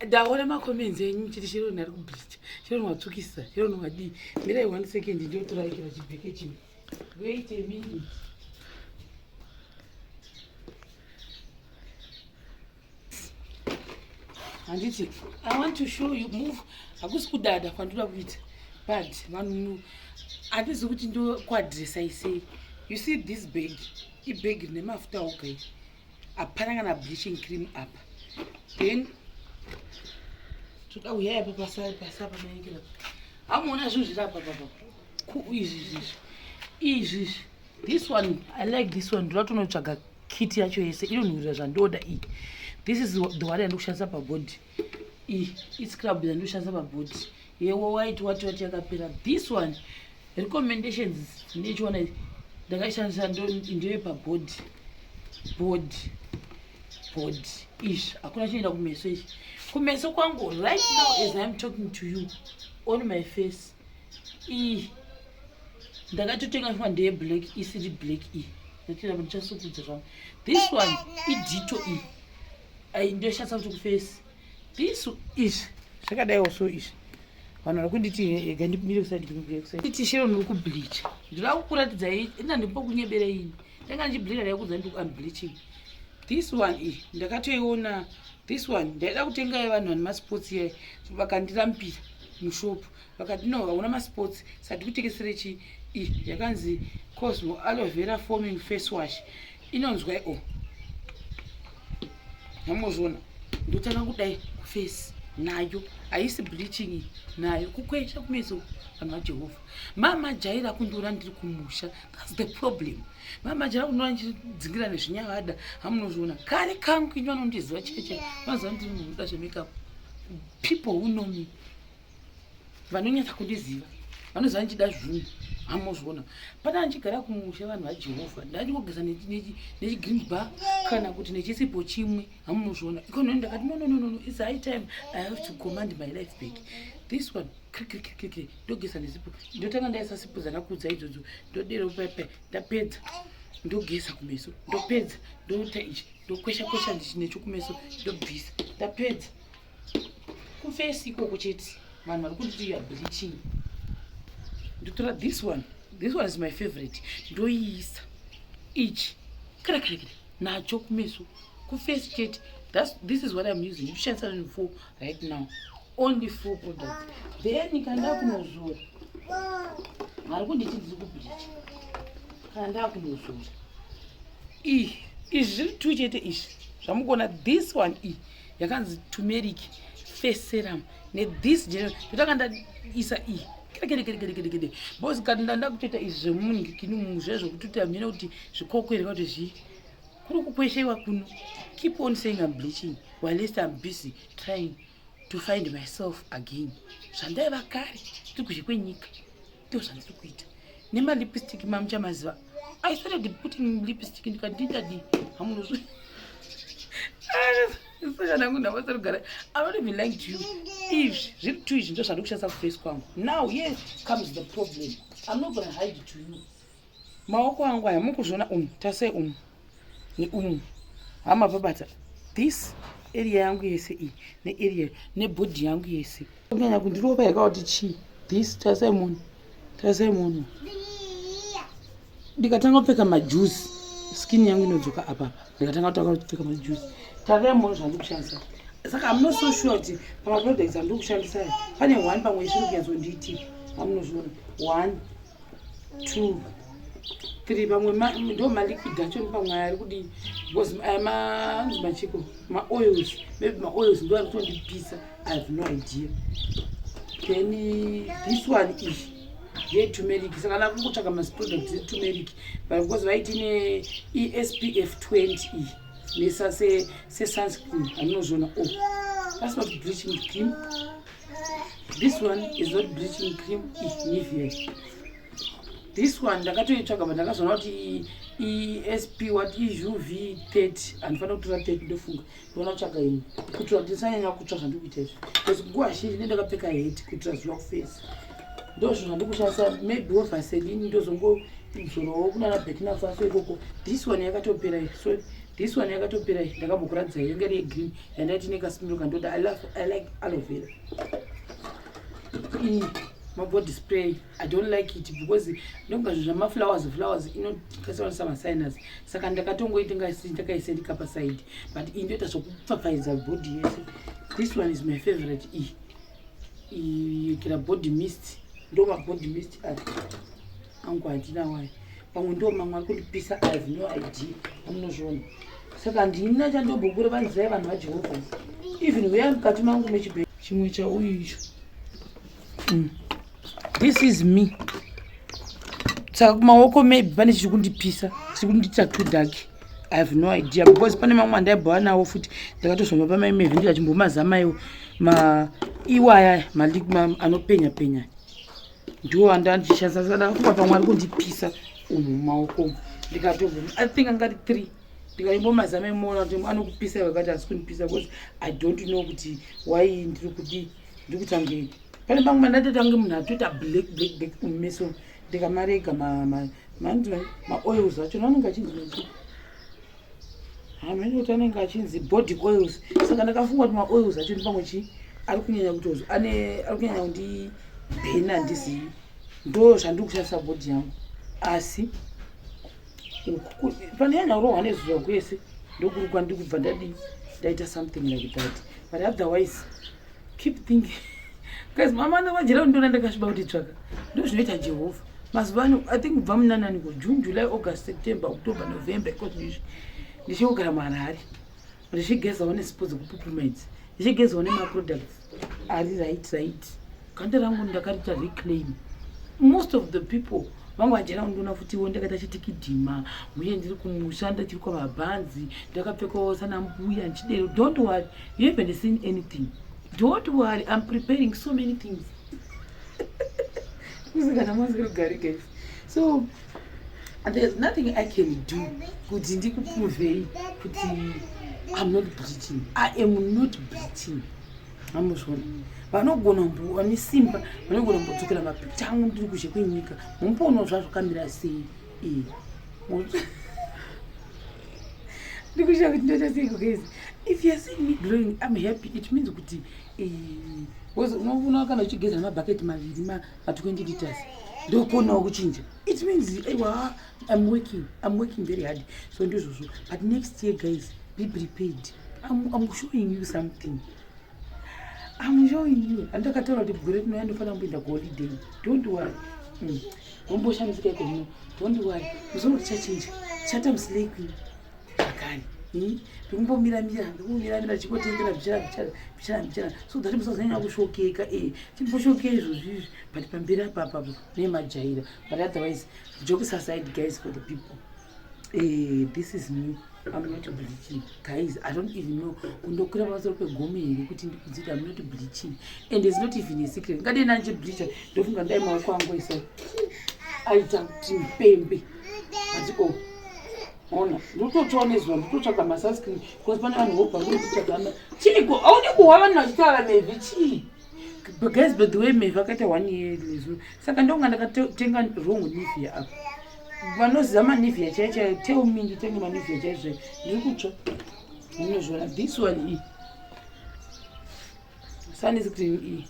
ndaona makomenzi enyu chiti chero nari kubleach chero watsukisa chero nwadi mirai 1 second ndio toraikira chibheke chimwe wait a minute handiti I want to show you move hakusi kudada kwandoda kuita but vanhu handisi kuti ndo kuadresa isei you see this bag ibag nemafuta oga hapana kana bleaching cream apa then toda uyaya apa pasa panaikira hamuona zvinhu zviri apa papa izvi this one I like this one ndoda tonotsvaga kit yacho yese inonhuhwira zvandoda iyi this is the one yandokushandisa pabody iscrub yandokushandisa pabody yewo white wati yakapera this one recommendations nechiona ndakaishandisa ndewe pabody body izvi hakuna chinoenda kumeso izvi kumeso kwangu right now as I'm talking to you on my face ndakatotenga fuma ndeye black isiri black ndatiira ndichasukudza zvangu this one idito ndoshandisa kuti kuface this izvi zvakadaiwo so izvi vanhu vari kunditi gandimire kusaiti chero ndiri kubleach ndinoda kukuratidza ina ndimbo kunyebera ini ndanga ndichibleacha ndaikudza ndiri kuunbleaching this one ndakatoiona this one ndaida kutenga yevanhu vane masports iye vakandirampira mushopu vakati no hauna masports sati kutekesere chi yakanzi Cosmo aloe vera foaming face wash inonzwa namozvona ndotanga kudai kuface nayo haisi bleaching nayo kukwesha kumeso vanhu vajehovha mamajaira kundiona ndiri kumusha that's the problem mamajaira kundiona ndichidzingira nezvinyavada hamunozviona kare kangu inyu vanondiziva cheche vanoziva ndiri munhu unoda zvemakeup people who know me vanonyatsa kundiziva vanoziva ndichida zvinhu hamuzviona pana ndichigara kumusha vanhu vajehovha ndandingogeza nechigreen bar kana kuti nechisipo chimwe hamunozviona ikononi ndakati no it's high time I have to command my life back this one ndogeza nesipo ndotanga ndaisa sipo dzandakudza idzodzo ndodero pepe ndapedza ndogeza kumeso ndopedza ndoita ichi ndokwesha nechokumeso ndobvisa ndapedza kuface ikoko chete vanhu vari kunditi you are bleaching ndotora this one is my favorite ndoiisa ichi kare nacho kumeso kuface chete this is what I'm using ndoshandisa nani for right now only 4 products then kana kunozora vari kunditi ndiri kubleach kana ndakunozora izvi zviri 2 chete izvi zvamukuona this one yakanzi turmeric face serum nethis ndotanga ndaisa kere bcause kana ndanda kutoita izvi zvemunhu zvezvokutoti hamina kuti zvikokwereka kuti zvii kuri kukwesheiwa kuno keep on saying I'm bleaching while least I'm busy trying to find myself again zvandaiva kare tiri kuzhe kwenyika ndizvo zvandiri kuita nemalipstick mamuchamaziva I started putting lipstick ndikandidadi hamunozvi I'm not even lying to you. If you just look at face now here comes the problem. I'm not gonna hide it to you. Maoko wangu haya mukuzviona tase hama babata this area yangu yese ne area ne body yangu yese kunyanya kundiropa yakauti chi this tase munhu ndikatanga kupfeka majuice skin yangu inodzoka apa ndikatanga kupfeka majuice tare munhu zvandikushandisa saka I'm not so sure kuti pamaproducts andikushandisa pane 1 pamwe zviri kuyanzondiiti hamunozviona 1 2 3 pamwe ndo maliquid acho pamwe ari kudii because machiko maoils maybe maoils ndo ari kutondipisa I have no idea then this one is turmeric saka ndava kutsvaga maproducts eturmeric but because vaitine SPF 20 nesa sunscreen hamunozviona that's not bleaching cream this one is not bleaching cream Nivea this one ndakatoitsvaga but ndakazoona kuti ESP what UV 30 andifanira kutora 30 ndofunga ndona kutsvaga ini kuitira kuti ndisanyanya kutsvaga ndikuita izvi because nguva zhinji ndakapfeka hat kuitira zuva kuface ndozvo zvandikushandisa maybe Vaseline ndozongozorowo kunana Burkina Faso ikoko this one yakatopera so This one yakatopera ndakamukuradza yanga iri green yandaiti nekasimuluka ndoda I like aloe vera. My body spray I don't like it because ndonga zvama flowers inokasawasa ma sinus saka ndakatongoita ndakaisendika pa side but inoita zvokupfapfaidza body yese. This one is my favorite. Kira body mist ndo ma body mist angu hatina wai pamwe ndo mamwe ari kundipisa. I have no idea amunozviona saka ndina chandobhukura vanzai vanhu vaJehovha even weya mukati mangu mechibhedhlera chimwe chauyu icho. This is me. Saka kumaoko maybe pane chiri kundipisa chiri kundiita too dark. I have no idea because pane mamwe andaibva nawo futi ndakatozvamba pamaimevhi ndikachimbomazamaiwo iwaya anopenya penya ndiwo andandishandisa saka ndakafunga pamwe ari kundipisa mumaoko ndikatobva I think angati 3 ndikaimbomazamai moona kuti anokupisa iwe kati asi kundipisa because I don't know kuti why ndiri kutange pane mamwe mandatotange munhu atoita black mumeso ndikamarega ma-oils acho anenge achinzi kuti anenge achinzi body oils saka ndakafunga kuti ma-oils acho ndipamwe chi ari kunyanya kutozo ari kunyanya kundibhena handizivi ndo zvandiri kushandisa body yangu asi panonyanya kurohwa nezuva kwese ndokuri kwandiri kubva ndaita something like that but otherwise keep thinking guys mama ndavajera ndona ndakasviba kuti tsvaka ndo zvinoita Jehovha mazuva ano I think kubva munananiko June July August September October November ndichigara muHarare ndichigezawo nesipo dzekupupumedza ndichigezawo nemaproducts ari right ganda rangu ndakarita reclaim. Most of the people vangu vajera ndona futiwo ndakaita chitikidhima uye ndiri kumushanda tiri kwamabhanzi ndakapfekawo sana mbuya nchidero. Don't worry, you haven't seen anything. Don't worry, I'm preparing so many things. So there's nothing I can do kuti ndikuprovei kuti I'm not bleaching. I am not bleaching. Amuzvona vanogona mbone simba vanogona mbodzokera mapicha angu ndiri kuzhe kwenyika mumboona zvazvo kamira sei ndikusha kuti ndoita sei guys. If you see me glowing I'm happy. It means kuti unoona kana uchigeza mabhaketi maviri ma 20 liters ndokonawo kuchinja. It means I'm working very hard. So ndizvozvo but next year guys be prepared. I'm showing you something. I'm showing you. Andakataura kuti gore rino yandofanira kumboenda kuholiday. Don't worry. Womboshamisa iko. Don't worry. Musoro chachinja. Chata musleki. Akani. Ndikumbomira chikotengera bichara so that musazanya kushokeka chimboshokei izvozvi but pamberi apapo nemajaira. But otherwise jokes aside guys, for the people this is me. I'm not bleaching guys. I don't even know kundokura pamusoro pegomo here kuti ndikudzita I'm not bleaching and it's not even a secret. Ngade nanje bleacher ndofunga ndai maoko angu isa aita kuti mpembe ati ona ndototsva nezuva ndototsvaga masunscreen because pane vanhu vobva ndototsvaga chiko audi kuhwa vanhu vachitaura mevhi chii guys. By the way mevhi akaita 1 year lezo saka ndonga ndakatenga wrong nivea apa vanoziva manivea chaichai tell me nditenge manivea chaizvo ndiri kutsva munozviona. This one sunscreen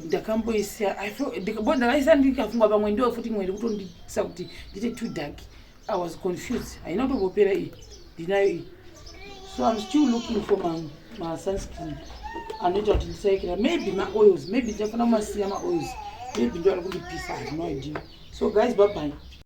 ndakamboisa ndakaisa ndikafunga pamwe ndo futi imwe ndikutondisa kuti ndite too dark. I was confused. I know to opera deny. So I'm still looking for my sunscreen. I need to take maybe my oils, maybe definitely my oils. Maybe do a good piece. I have no idea. So guys, bye bye.